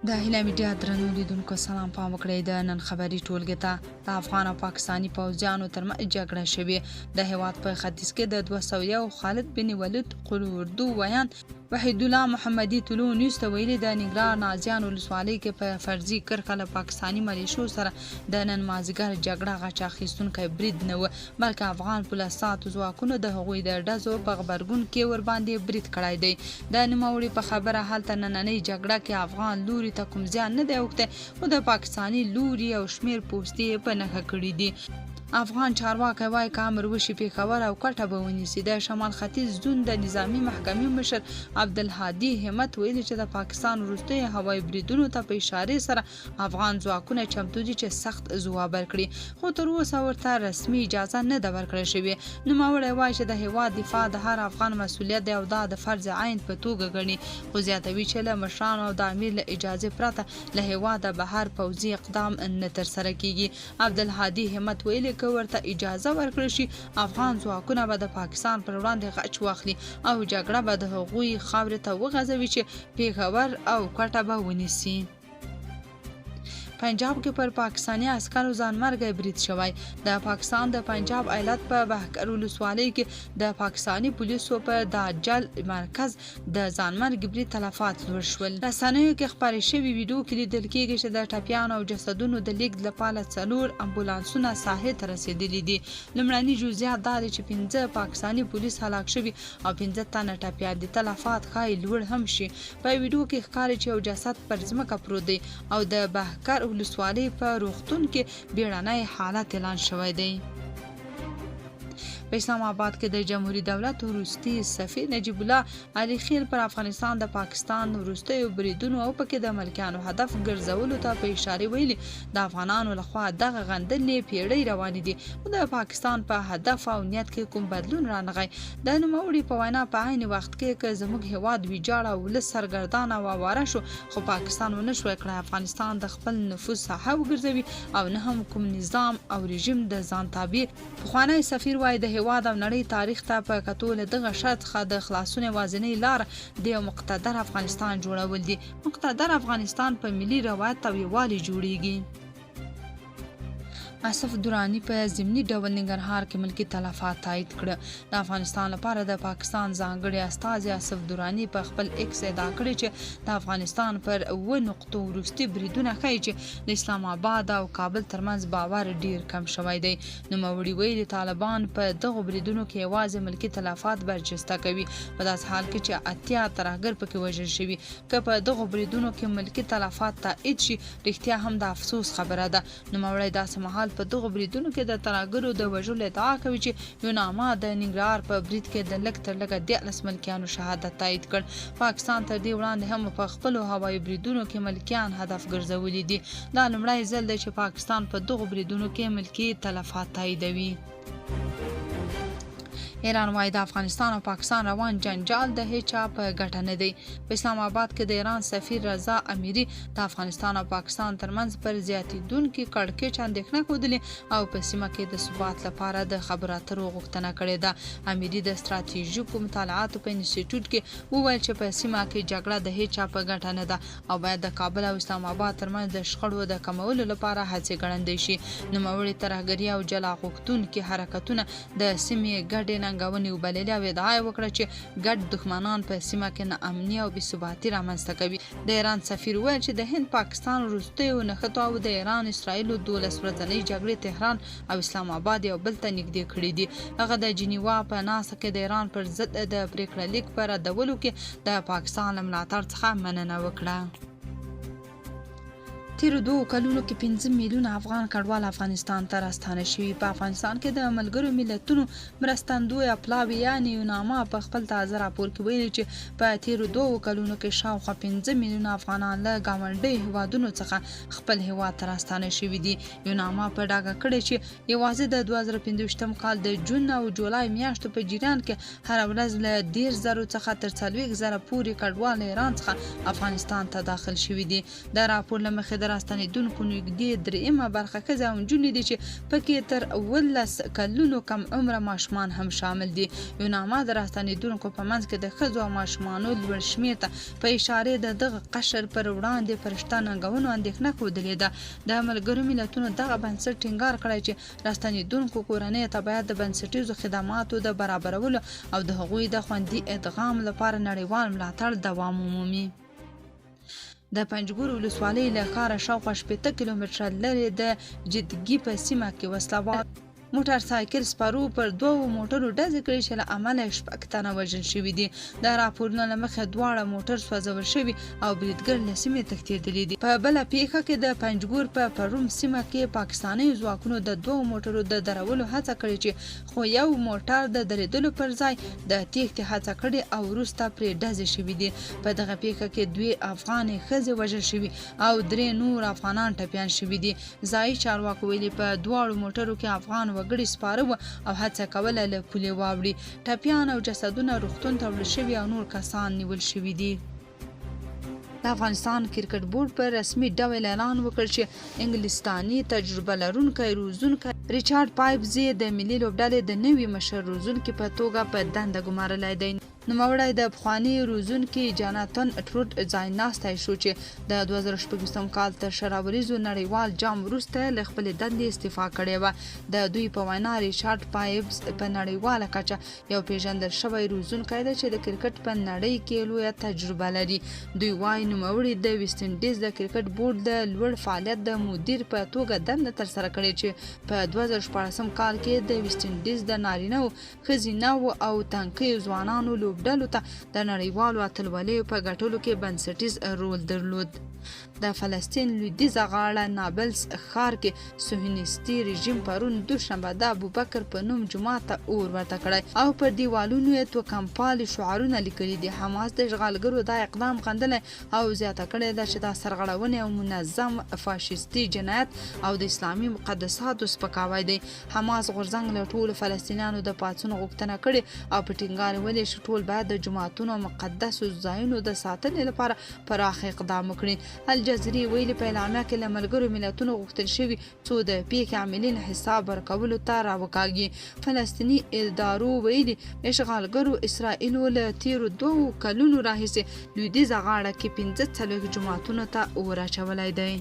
د هیله میډیا درنو لیدونکو سلام پام وکړئ د نن خبري ټولګې ته د افغان او پاکستاني پوځیانو ترمنځ جګړه شوې د هیواد په ختیځ کې د 201 خالد بن ولید قلو اردو ویان وحید الله محمدي طلوع نیوز ته ویلي د ننګرهار نازیان ولسوالۍ کې په فرضي کرښه له پاکستاني ملیشو سره د نن مازدیګر جګړه غچ اخیستونکی برید نه و بلکې افغان پولیسو ځواکونو د هغوی د ډزو په غبرګون کې ورباندې برید کړی دی د نوموړي په خبره هلته نننۍ جګړه کې افغان لوري ته کوم زیان نه دی اوښتی خو د پاکستاني لوري او شمیر پوستې په نښه کړي دي افغان چارواکي وایي که امر وشي پېښور او کوټه به ونیسي د شمال ختیځ زون د نظامي محکمې مشر عبدالهادي همت ویلي چې د پاکستان وروستیو هوایي بریدونو ته په اشارې سره افغان ځواکونه چمتو دي چې سخت ځواب ورکړي خو تر اوسه ورته رسمي اجازه نه ده ورکړل شوې نوموړی وایي چې د هیواد دفاع د هر افغان مسؤلیت دی او دا د فرض عین په توګه ګڼي خو زیاتوي چې له مشرانو او د امیر له اجازې پرته له هیواده بهر پوځي اقدام نه ترسره کیږي عبدالهادي همت ویلي که ورته اجازه ورکړل شي افغان ځواکونه به د پاکستان پر وړاندې غچ واخلي او جګړه به د هغوی خاورې ته وغځوي چې پېښور او کوټه به ونیسي پنجاب کې پر پاکستاني عسکرو ځانمرګی برید شوی د پاکستان د پنجاب ایالت په بهکر ولسوالۍ کې د پاکستاني پولیسو په داجل مرکز د ځانمرګي برید تلفات لوړ شول رسنیو کې خپرې شوې ویډیو کې لیدل کېږي چې د ټپیانو او جسدونو د لیږد لپاره 4 امبولانسونه ساحې ته رسېدلي دي لومړني جزئیات دا دي چې 15 پاکستاني پولیس هلاک شوي او 15 تنه ټپیان دي تلفات ښایي لوړ هم شي په ویډیو کې ښکاري چې یو جسد پر ځمکه پروت دی او د بهکر ولسوالۍ په روغتون کې بیړنی حالت اعلان شوی دی په اسلام آباد کې د جمهوریت دولت وروستي سفیر نجیب الله علي خیل پر افغانستان د پاکستان وروستیو بریدونو او پکې د ملکیانو هدف ګرځولو ته په اشاره ویلي د افغانانو لخوا دغه غندنې پیړۍ روانې دي خو د پاکستان په هدف او نیت کې کوم بدلون رانغی د نوموړي په وینا په عین وخت کې که زموږ هیواد ویجاړ او ولس سرګردان او اواره شو خو پاکستان ونه شوی کړی افغانستان د خپل نفوذ ساحه وګرځوي او نه هم کوم نظام او رژیم د ځان تابع پخوانی سفیر وایي د هیواد او نړۍ تاریخ ته په کتو له دغه شرط څخه د خلاصون یوازینۍ لار د یو مقتدر افغانستان جوړول دي مقتدر افغانستان په ملي روایت او یووالي جوړیږي اسف درانی په ضمني ډول ننګرهار کې ملکی تلفات تایید کړه د افغانستان لپاره د پاکستان ځانګړي استازي اسف درانی په خپل ایکس ادعا کړې چې د افغانستان پر 9 نقطو وروستي بریدونه ښیي چې د اسلام آباد او کابل ترمنځ باور ډیر کم شوی دی نوموړي ویلي طالبان په دغو بریدونو کې یوازې ملکی تلفات برجسته کوي په داسې حال کې چې 80 ترهګر پکې وژل شوي که په دغو بریدونو کې ملکی تلفات تایید شي رښتیا هم د افسوس خبره ده نوموړي داسې مهال په دغو بریدونو کې د ترهګرو د وژلو ادعا کوي چې یوناما د ننګرهار په برید کې د لږ تر لږه 13 ملکیانو شهادت تایید کړ پاکستان تر دې وړاندې هم په خپلو هوایي بریدونو کې ملکیان هدف ګرځولي دي دا لومړی ځل دی چې پاکستان په دغو بریدونو کې ملکي تلفات تاییدوي ایران وايي د افغانستان او پاکستان روان جنجال د هیچا په ګټه نه دی په اسلام آباد کې د ایران سفیر رضا امیری د افغانستان او پاکستان ترمنځ پر زیاتیدونکو کړکېچ اندېښنه ښودلې او په سیمه کې د ثبات لپاره د خبرو اترو غوښتنه کړې ده امیری د ستراتیژیکو مطالعاتو په انسټیټیوټ کې وویل چې په سیمه کې جګړه د هیچا په ګټه نه ده او باید د کابل او اسلام آباد ترمنځ د شخړو د کمولو لپاره هڅې ګړندۍ شي نوموړي ترهګري او جلا غوښتونکي حرکتونه د سیمې ګډې ننګونې وبللې او ادعا یې وکړه چې ګډ دښمنان په سیمه کې ناامني او بېثباتي رامنځته کوي د ایران سفیر ویل چې د هند پاکستان وروستیو نښتو او د ایران اسرائیلو 12 ورځنۍ جګړې تهران او اسلام آباد یو بل ته نږدې کړي دي هغه د جنیوا په ناسته کې د ایران پر ضد د پریکړه لیک په ردولو کې د پاکستان له ملاتړ څخه مننه وکړه تیرو 2 کلونو کې 15 میلیونه افغان کډوال افغانستان ته راستانه شوي په افغانستان کې د ملګرو ملتونو مرستندوی پلاوی یعنی یوناما په خپل تازه راپور کې ویلي چې په تیرو 2 کلونو کې شاوخوا 15 میلیونه افغانان له ګاونډي هیوادونو څخه خپل هیواد ته راستانه شوي دي یوناما په ډاګه کړې چې یوازې د 2015 کال د جون او جولای میاشتو په جریان کې هر ورځ له 10,000 څخه تر 40,000 پورې کډوال ایران څخه افغانستان ته داخل شوي دي د راپور له مخې راستنېدونکو نږدې درېیمه برخه ښځې او نجونې دي چې پکې تر 18 کلونو کم عمره ماشومان هم شامل دي. یوناما د راستنېدونکو په منځ کې د ښځو او ماشومانو لوړ شمېر ته په اشارې د دغه قشر پر وړاندې فرشته ننګونو اندېښنه ښودلې ده. د ملګرو ملتونو دغه بنسټ ټینګار کړی چې راستنېدونکو کورنیو ته باید د بنسټیزو خدماتو د برابرولو او د هغوی د خوندي ادغام لپاره نړیوال ملاتړ دوام ومومي. د پنجګور ولسوالۍ له ښاره شاوخوا 80 کیلومتره لرې د جدګي په سیمه کې وسلوال موټر سایکل سپارو پر 2 موټرو ډزې کړې چې له امله 6 تنه وژل شوي دي. د راپورونو له مخې 2 موټر سوځول شوي او بریدګر له سیمې تښتېدلي دي. په بله پیښه کې د پنجګور په پروم سیمه کې پاکستاني ځواکونو د 2 موټرو د درولو هڅه کړې چې خو یو موټر د درېدلو پر ځای د تېښتې هڅه کړې او وروسته پرې ډزې شوي دي. په دغه پیښه کې 2 افغانې ښځې وژل شوي او 3 نور افغانان ټپیان شوي دي. ځایي چارواکو ویلي په 2 موټرو کې افغان وګړي سپاره او هڅه کوله له پولې واوړي. ټپیان او جسدونه روغتون ته وړل شوي او نور کسان نیول شوي دي. د افغانستان کرکټ بورډ په رسمي ډول اعلان وکړ چې انګلستاني تجربه لرونکی روزونکی ریچارډ پایپز د ملي لوبډلې د نوي مشر روزونکي په توګه په دنده ګمارلی دی. نوموړی د پخواني روزونکي جاناتن ټروډ ځایناستی شو چې د 2016 کال تر شراوریزو نړیوال جام وروسته له خپلې دندې استعفا کړې وه. د دوی په وینا ریچارډ پایپز په نړیواله کچه یو پیژندل شوی روزونکی دی چې د کرکټ په نړۍ کې لویه تجربه لري. دوی وایي نوموړي د ویسټ انډیز د کرکټ بورډ د لوړ فعالیت د مدیر په توګه دنده ترسره کړې چې په 2014 کال کې د ویسټ انډیز د نارینه‌و، ښځینه‌و او تنکیو ځوانانو ډلو ته د نړیوالو اتلولیو په ګټلو کې بنسټیز رول درلود. د فلسطین لویدیځه غاړه نابلس ښار کې صهیونیستي رژیم پرون دوشنبه د ابوبکر په نوم جومات ته اور ورته کړی او پر دیوالونو یې توکمپالي شعارونه لیکلي دي. حماس د اشغالګرو دا اقدام خندلی او زیاته کړې ده چې دا سرغړونې او منظم فاشیستي جنایت او د اسلامي مقدساتو سپکاوی دی. حماس غورځنګ له ټولو فلسطینیانو د پاڅون غوښتنه کړې او په ټینګار ویلي چې ټول باید د جوماتونو او مقدسو ځایونو د ساتنې لپاره پراخ اقدام وکړي. الجزیرې ویلي په اعلامیه کې له ملګرو ملتونو غوښتل شوي څو د پیښې عاملین حساب ورکولو ته راوکاږي. فلسطیني ادارو ویلي اشغالګرو اسرائیلو له تیرو 2 کلونو راهیسې لویدیځه غاړه کې 45 جوماتونو ته اور اچولی دی.